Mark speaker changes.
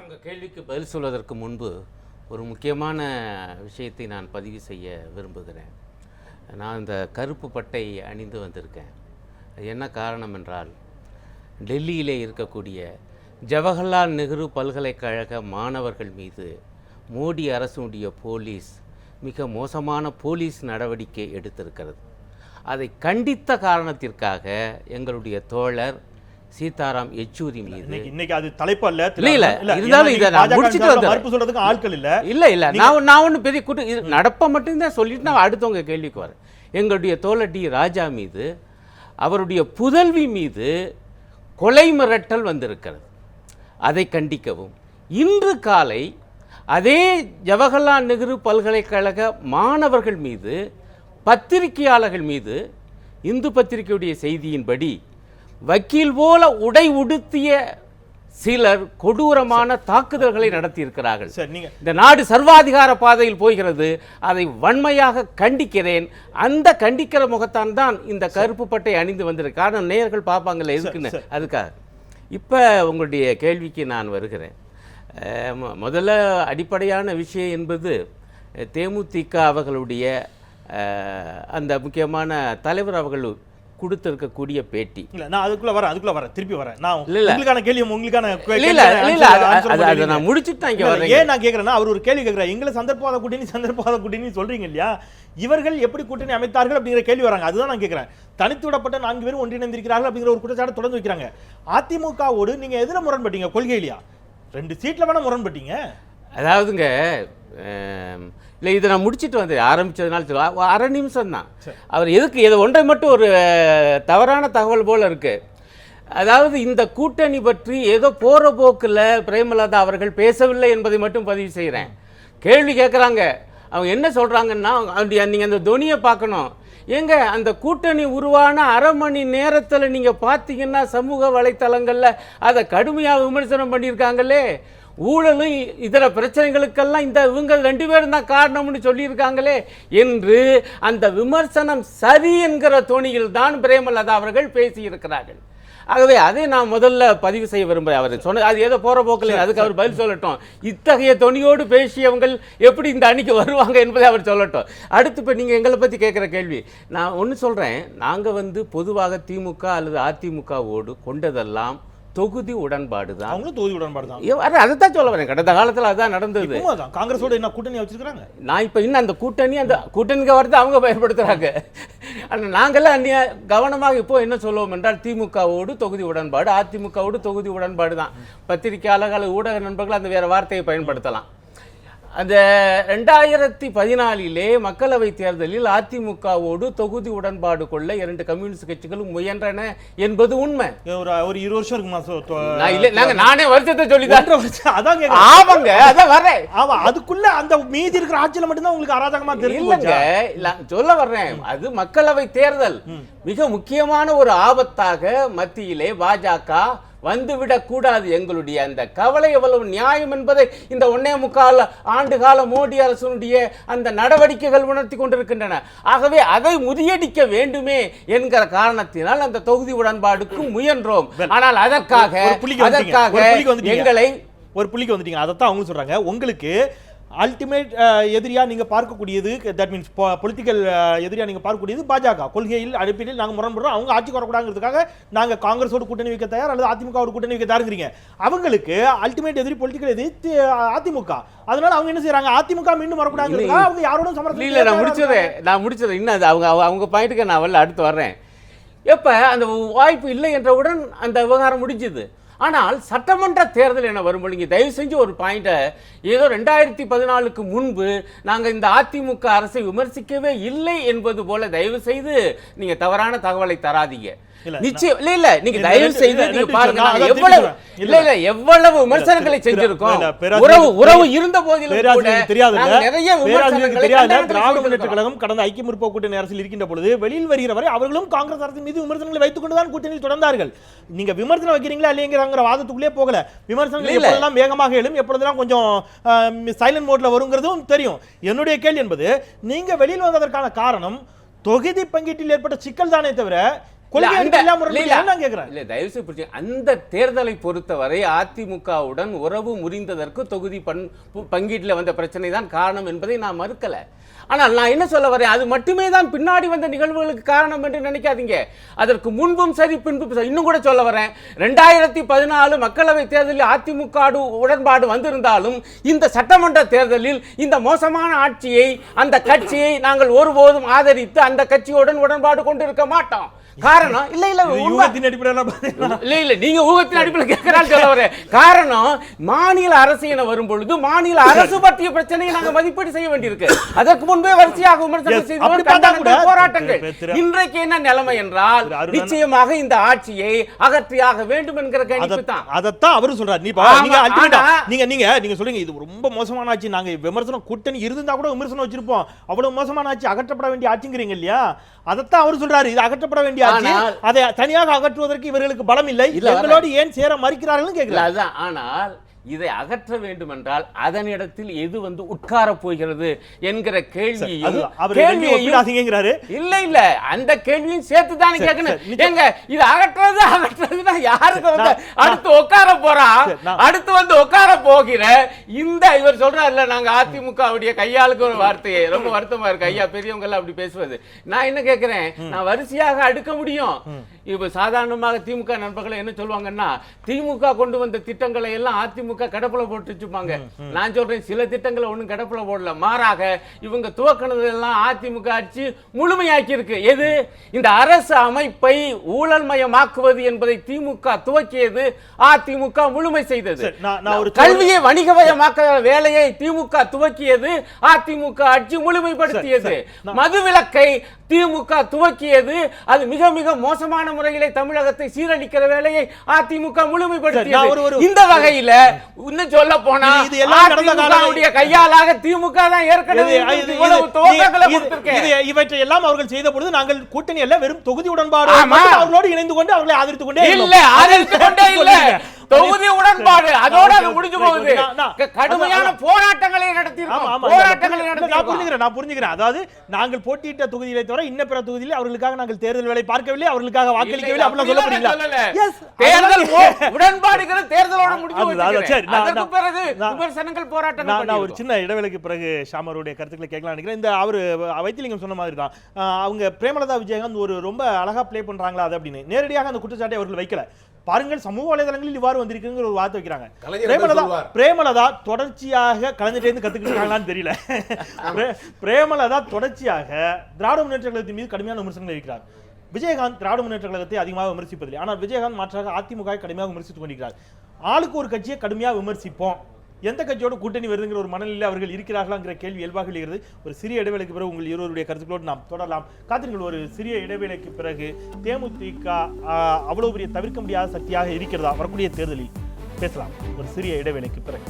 Speaker 1: உங்கள் கேள்விக்கு பதில் சொல்வதற்கு முன்பு ஒரு முக்கியமான விஷயத்தை நான் பதிவு செய்ய விரும்புகிறேன். நான் இந்த கருப்பு பட்டை அணிந்து வந்திருக்கேன். அது என்ன காரணம் என்றால், டெல்லியிலே இருக்கக்கூடிய ஜவஹர்லால் நேரு பல்கலைக்கழக மாணவர்கள் மீது மோடி அரசுடைய போலீஸ் மிக மோசமான போலீஸ் நடவடிக்கை எடுத்திருக்கிறது. அதை கண்டித்த காரணத்திற்காக எங்களுடைய தோழர் சீதாராம் யெச்சூரி மீது
Speaker 2: இன்னைக்கு அது தலைப்பு அல்ல,
Speaker 1: இருந்தாலும் இதை நான் முடிச்சுட்டு
Speaker 2: மறுப்பு சொல்றதுக்கு ஆட்கள்
Speaker 1: இல்ல நான் ஒன்றும் பெரிய கூட்டம் நடப்ப மட்டும்தான் சொல்லிட்டு நான் அடுத்தவங்க கேள்விக்கு வரேன். எங்களுடைய தோழர் டி ராஜா மீது, அவருடைய புதல்வி மீது கொலை மிரட்டல் வந்திருக்கிறது. அதை கண்டிக்கவும் இன்று காலை அதே ஜவஹர்லால் நேரு பல்கலைக்கழக மாணவர்கள் மீது, பத்திரிகையாளர்கள் மீது இந்து பத்திரிகையுடைய செய்தியின்படி வக்கீல் போல உடை உடுத்திய சிலர் கொடூரமான தாக்குதல்களை நடத்தியிருக்கிறார்கள். இந்த நாடு சர்வாதிகார பாதையில் போகிறது. அதை வன்மையாக கண்டிக்கிறேன். அந்த கண்டிக்கிற முகத்தான் தான் இந்த கருப்பு பட்டை அணிந்து வந்திருக்கு. காரணம் நேயர்கள் பார்ப்பாங்கல்ல எதுக்குன்னு, அதுக்காக. இப்போ உங்களுடைய கேள்விக்கு நான் வருகிறேன். முதல்ல அடிப்படையான விஷயம் என்பது தேமுதிக அவர்களுடைய அந்த முக்கியமான தலைவர் அவர்கள் கொடுத்திருக்கக்கூடிய பேட்டி.
Speaker 2: இல்ல நான் அதுக்குள்ள வரேன் திருப்பி வரேன். நான் உங்களுக்கான கேள்வி
Speaker 1: நான் முடிச்சுட்டு இங்க வரேன்.
Speaker 2: ஏன் நான் கேக்குறேன்னா, அவர் ஒரு கேள்வி கேட்கிறார். எங்களை சந்தர்ப்பவாத கூட்டணி சொல்றீங்க இல்லையா, இவர்கள் எப்படி கூட்டணி அமைத்தார்கள் அப்படிங்கிற கேள்வி வராங்க. அதுதான் நான் கேட்கிறேன். தனித்து விடப்பட்ட 4 பேரும் ஒன்றிணைந்திருக்கிறார்கள் அப்படிங்கிற ஒரு குற்றச்சாட்டு தொடர்ந்து வைக்கிறாங்க. அதிமுகவோடு நீங்க எதுல முரண்பட்டீங்க? கொள்கையிலையா? 2 சீட்ல வேணா முரண்பட்டீங்க.
Speaker 1: அதாவதுங்க, இல்லை இதை நான் முடிச்சுட்டு வந்து ஆரம்பித்ததுனால அரை நிமிஷம் தான். அவர் எதுக்கு இதை ஒன்றை மட்டும் ஒரு தவறான தகவல் போல் இருக்குது. அதாவது இந்த கூட்டணி பற்றி ஏதோ போகிற போக்கில் பிரேமலதா அவர்கள் பேசவில்லை என்பதை மட்டும் பதிவு செய்கிறேன். கேள்வி கேட்குறாங்க, அவங்க என்ன சொல்கிறாங்கன்னா, நீங்கள் அந்த தொனியை பார்க்கணும். ஏங்க, அந்த கூட்டணி உருவான அரை மணி நேரத்தில் நீங்கள் பார்த்தீங்கன்னா சமூக வலைத்தளங்களில் அதை கடுமையாக விமர்சனம் பண்ணியிருக்காங்களே. ஊழலும் இதர பிரச்சனைகளுக்கெல்லாம் இவங்க 2 பேரும் தான் காரணம்னு சொல்லியிருக்காங்களே என்று அந்த விமர்சனம் சரி என்கிற தொனியில் தான் பிரேமலதா அவர்கள் பேசியிருக்கிறார்கள். ஆகவே அதை நான் முதல்ல பதிவு செய்ய விரும்புகிறேன். அவர் சொன்ன அது ஏதோ போகிற போக்கில், அதுக்கு அவர் பதில் சொல்லட்டும். இத்தகைய தொனியோடு பேசியவங்க எப்படி இந்த அணிக்கு வருவாங்க என்பதை அவர் சொல்லட்டும். அடுத்து இப்போ நீங்கள் எங்களை பற்றி கேட்குற கேள்வி, நான் ஒன்று சொல்கிறேன். நாங்கள் பொதுவாக திமுக அல்லது அதிமுகவோடு கொண்டதெல்லாம் தொகுதி உடன்பாடு தான்.
Speaker 2: அவங்களும் தொகுதி உடன்பாடு தான்.
Speaker 1: அதைத்தான் சொல்ல வரேன். கடந்த காலத்தில் அதுதான் நடந்தது.
Speaker 2: காங்கிரஸோட என்ன கூட்டணி வச்சிருக்காங்க?
Speaker 1: நான் இப்போ இன்னும் அந்த கூட்டணிக்கு வரது அவங்க பயன்படுத்துறாங்க. ஆனால் நாங்கள்லாம் கவனமாக இப்போ என்ன சொல்லுவோம் என்றால், திமுகவோடு தொகுதி உடன்பாடு, அதிமுகவோடு தொகுதி உடன்பாடு தான். பத்திரிகையாளர்கள், ஊடக நண்பர்கள் அந்த வேறு வார்த்தையை பயன்படுத்தலாம். அந்த 2014 மக்களவை தேர்தலில் அதிமுகவோடு தொகுதி உடன்பாடு கொள்ள 2 கம்யூனிஸ்ட் கட்சிகளும் முயன்றன என்பது உண்மை.
Speaker 2: ஒரு 20 வருஷம்
Speaker 1: இருக்குமா? நானே வருஷத்தை சொல்லிதான்
Speaker 2: ஆமாங்க,
Speaker 1: அதான் வரேன்.
Speaker 2: அதுக்குள்ள அந்த மீதி இருக்கிற ஆட்சியில மட்டும்தான் உங்களுக்கு அராஜகமா
Speaker 1: தெரியலங்க. சொல்ல வர்றேன், அது மக்களவை தேர்தல் மிக முக்கியமான ஒரு ஆபத்தாக மத்தியிலே பாஜக வந்துவிடக் கூடாது. எங்களுடைய அந்த கவலை எவ்வளவு நியாயம் என்பதை இந்த 1.25 ஆண்டு கால மோடி அரசுடைய அந்த நடவடிக்கைகள் உணர்த்தி கொண்டிருக்கின்றன. ஆகவே அதை முறியடிக்க வேண்டுமே என்கிற காரணத்தினால் அந்த தொகுதி உடன்பாடுக்கு முயன்றோம். ஆனால் அதற்காக எங்களை
Speaker 2: ஒரு புள்ளிக்கு வந்துட்டீங்க. அதைத்தான் அவங்க சொல்றாங்க. உங்களுக்கு அல்டிமேட் எதிரியா நீங்க பார்க்கக்கூடியது, தட் மீன்ஸ் பொலிட்டிக்கல் எதிரியா நீங்க பார்க்கக்கூடியது பாஜக. கொள்கையில் அடிப்படையில் நாங்க முரண்படுறோம், அவங்க ஆட்சிக்கு வரக்கூடாதுங்கிறதுக்காக நாங்க காங்கிரஸோடு கூட்டணி வைக்க தயார் அல்லது அதிமுகவோடு கூட்டணி வைக்க தயாருங்கிறீங்க. அவங்களுக்கு அல்டிமேட் எதிரி பொலிட்டிக்கல் எதிரி அதிமுக. அதனால அவங்க என்ன செய்யறாங்க? அதிமுக மீண்டும் வரக்கூடாதுங்கிறதுக்காக அவங்க யாரோட சமரசம் இல்ல.
Speaker 1: நான் முடிச்சது இன்னும் அவங்க பாயிண்ட்டுக்கு நான் வரல, அடுத்து வர்றேன். எப்ப அந்த வாய்ப்பு இல்லை என்றவுடன் அந்த விவகாரம் முடிஞ்சது. ஆனால் சட்டமன்ற தேர்தல் என வரும்போது நீங்கள் தயவு செஞ்சு ஒரு பாயிண்ட்டை, ஏதோ 2014க்கு முன்பு நாங்கள் இந்த அதிமுக அரசை விமர்சிக்கவே இல்லை என்பது போல தயவு செய்து நீங்கள் தவறான தகவலை தராதீங்க. நிச்சயம் இல்ல நீங்க தயவு செய்து நீங்க பாருங்க, எவ்வளவு விமர்சனங்களை செஞ்சிருக்கோம். உறவு இருந்த போதிலும் நிறைய
Speaker 2: திராவிட முன்னேற்ற கழகம் கடந்த ஐக்கிய முற்போக்கு கூட்டணி அரசில் இருக்கின்ற பொழுது வெளியில் வருகிற வரை அவர்களும் காங்கிரஸ் அரசின் மீது விமர்சனங்களை வைத்துக் கொண்டுதான் கூட்டணியில் தொடர்ந்தார்கள். நீங்க விமர்சனம் வைக்கிறீங்களா இல்லைங்கிற வாதத்துக்குள்ளே போகல. விமர்சனங்கள் எப்பொழுதெல்லாம் வேகமாக எழும், எப்பொழுதெல்லாம் கொஞ்சம் சைலண்ட் மோட்ல வருங்கிறதும் தெரியும். என்னுடைய கேள்வி என்பது, நீங்க வெளியில் வந்ததற்கான காரணம் தொகுதி பங்கீட்டில் ஏற்பட்ட சிக்கல் தானே தவிர கொள்கை
Speaker 1: இல்ல,
Speaker 2: அடிப்படையில
Speaker 1: அந்த-
Speaker 2: முரண்படுறீங்கன்னு நான் கேக்குறேன்.
Speaker 1: இல்ல, தயவு செய்து புரிஞ்சுங்க. அந்த தேர்தலை பொறுத்தவரை அதிமுகவுடன் உறவு முறிந்ததற்கு தொகுதி பங்கீட்டில் வந்த பிரச்சனை தான் காரணம் என்பதை நான் மறுக்கல. ஆனால் நான் என்ன சொல்ல வரேன், அது மட்டுமே தான் பின்னாடி வந்த நிகழ்வுகளுக்கு காரணம் என்று நினைக்காதீங்க. அதற்கு முன்பும் சரி பின்பும் சரி. இன்னும் கூட சொல்ல வரேன், 2014 மக்களவை தேர்தலில் அதிமுக உடன்பாடு வந்திருந்தாலும் இந்த சட்டமன்ற தேர்தலில் இந்த மோசமான ஆட்சியை, அந்த கட்சியை நாங்கள் ஒருபோதும் ஆதரித்து அந்த கட்சியுடன் உடன்பாடு கொண்டிருக்க மாட்டோம். காரணம் இல்ல இல்ல
Speaker 2: இது
Speaker 1: உண்மை.
Speaker 2: யூகத்தின் அடிப்படையில பாத்தீங்கன்னா
Speaker 1: இல்ல நீங்க ஊகத்தின் அடிப்படையில் கேட்கிறான்னு சொல்ல வரேன். காரணம் மாநில அரசு என வரும் பொழுது மாநில அரசு பற்றிய பிரச்சனையை நாங்க மதிப்பீடு செய்ய வேண்டியிருக்கு. அதற்கு முன்பே வரிசையாக விமர்சனம் செய்தோம்,
Speaker 2: அப்படி பார்த்தா கூட
Speaker 1: போராட்டங்கள்.
Speaker 2: திரு-
Speaker 1: இன்றைக்கு என்ன நிலைமை என்றால்
Speaker 2: அருணன்
Speaker 1: நிச்சயமாக இந்த ஆட்சியை அகற்றியாக வேண்டும் என்கிற கணிப்பு தான்.
Speaker 2: அதத்தான் அவரும் சொல்றாரு.
Speaker 1: ஆமா,
Speaker 2: நீங்க ultimate-ஆ
Speaker 1: ஆனா-
Speaker 2: நீங்க சொல்றீங்க இது ரொம்ப மோசமான ஆட்சி, நாங்க விமர்சனம் கூட்டணி இருந்தா கூட விமர்சனம் வச்சிருப்போம், அவ்வளவு மோசமான ஆட்சி, அகற்றப்பட வேண்டிய ஆட்சிங்கிறீங்க இல்லையா? அதத்தான் அவர் சொல்றாரு, இது அகற்றப்பட வேண்டிய ஆட்சி,
Speaker 1: ஆனால்
Speaker 2: அதை தனியாக அகற்றுவதற்கு இவர்களுக்கு பலம் இல்லை,
Speaker 1: இல்ல,
Speaker 2: எங்களோடு ஏன் சேர மறுக்கிறார்கள்
Speaker 1: இல்ல,
Speaker 2: கேட்கிறார்.
Speaker 1: அதான். ஆனால் இதை அகற்ற வேண்டும் என்றால் அதனிடத்தில் எது உட்கார போகிறது என்கிற கேள்வியையும்
Speaker 2: ஒப்பிடாதீங்கிறாரு.
Speaker 1: இல்ல இல்ல அந்த கேள்வியும் சேர்த்து தானே கேட்கணும். எங்க இது அகற்றுறதுன்னா யாருக்கு அடுத்து உட்கார போறா, அடுத்து உட்கார போகிற இந்த இவர் சொல்றாருல, நாங்க அதிமுகவுடைய கையாளுக்கு ஒரு வார்த்தையை ரொம்ப வருத்தமா இருக்கு. ஐயா பெரியவங்க எல்லாம் அப்படி பேசுவது. நான் என்ன கேட்கிறேன், நான் வரிசையாக அடுக்க முடியும். இப்ப சாதாரணமாக திமுக நண்பர்களை என்ன சொல்லுவாங்கன்னா, திமுக கொண்டு வந்த திட்டங்களை எல்லாம் அதிமுக கடப்புல போட்டு வச்சுப்பாங்க. நான் சொல்றேன், சில திட்டங்களை ஒண்ணும் கடப்புல போடல, மாறாக இவங்க துவக்கினது எல்லாம் அதிமுக ஆட்சி முழுமையாக்கி இருக்கு. எது? இந்த அரசு அமைப்பை ஊழல்மயமாக்குவது என்பதை திமுக துவக்கியது, அதிமுக முழுமை செய்தது. கல்வியை வணிகமயமாக்க வேலையை திமுக துவக்கியது, அதிமுக ஆட்சி முழுமைப்படுத்தியது. மதுவிலக்கை திமுக துவக்கியது, அது மிக மிக மோசமான முறையிலே தமிழகத்தை சீரழிக்கிற வேலையை அதிமுக முழுமைப்படுத்தியது. இந்த வகையில இன்னும் சொல்ல போனா அதிமுகவுடைய கையாளாக திமுக தான் ஏற்கனவே
Speaker 2: இவற்றை எல்லாம் அவர்கள் செய்த பொழுது நாங்கள் கூட்டணி அல்ல, வெறும் தொகுதி உடன்பாடு அவர்களோடு இணைந்து கொண்டு அவர்களை ஆதரித்து கொண்டே
Speaker 1: இல்ல, ஆதரித்து கொண்டே இல்ல, தொகுதி உடன்பாடு அதோட அது முடிஞ்சு போகுது. கடுமையான போராட்டங்களை
Speaker 2: நான் புரிஞ்சுக்கிறேன். அதாவது நாங்கள் போட்டியிட்ட தொகுதிகளை தவிர இன்ன பிற தொகுதியில் அவர்களுக்காக நாங்கள் தேர்தல் வேலை பார்க்கவில்லை, அவர்களுக்காக வாக்களிக்கவில்லை அப்படிலாம் சொல்ல போறீங்களா?
Speaker 1: தேர்தல் உடன்பாடுகள் தேர்தலோட முடிஞ்சு போச்சு. அதற்கு பிறகு விமர்சனங்கள், போராட்டங்கள்.
Speaker 2: நான் ஒரு சின்ன இடைவேளைக்கு பிறகு ஷாமருடைய கருத்துக்களை கேட்கலாம் நினைக்கிறேன். இந்த அவர் வைத்திலிங்கம் சொன்ன மாதிரி தான், அவங்க பிரேமலதா விஜயகாந்த் ஒரு ரொம்ப அழகா ப்ளே பண்றாங்களா அது அப்படின்னு நேரடியாக அந்த குற்றச்சாட்டை அவர்கள் வைக்கல. பாருங்கள், சமூக வலைதளங்களில் இவ்வாறு வந்திருக்குங்கிற ஒரு வார்த்தை வைக்கிறாங்க. பிரேமலதா தொடர்ச்சியாக கலைஞர்லேருந்து கத்துக்கிட்டு இருக்காங்களான்னு தெரியல. பிரேமலதா தொடர்ச்சியாக திராவிட முன்னேற்ற கழகத்தின் மீது கடுமையான விமர்சனங்களை வைக்கிறார். விஜயகாந்த் திராவிட முன்னேற்ற கழகத்தை அதிகமாக விமர்சிப்பதில்லை, ஆனால் விஜயகாந்த் மாற்றாக அதிமுக கடுமையாக விமர்சித்துக் கொண்டிருக்கிறார். ஆளுக்கு ஒரு கட்சியை கடுமையாக விமர்சிப்போம், எந்த கட்சியோட கூட்டணி வருதுங்கிற ஒரு மனநிலை அவர்கள் இருக்கிறார்களாங்கிற கேள்வி இயல்பாக எழுகிறது. ஒரு சிறிய இடைவேளைக்கு பிறகு உங்கள் இருவருடைய கருத்துக்களோடு நாம் தொடரலாம். காத்திருங்கள், ஒரு சிறிய இடைவேளைக்கு பிறகு தேமுதிக அவ்வளவு பெரிய தவிர்க்க முடியாத சக்தியாக இருக்கிறதா வரக்கூடிய தேர்தலில் பேசலாம். ஒரு சிறிய இடைவேளைக்கு பிறகு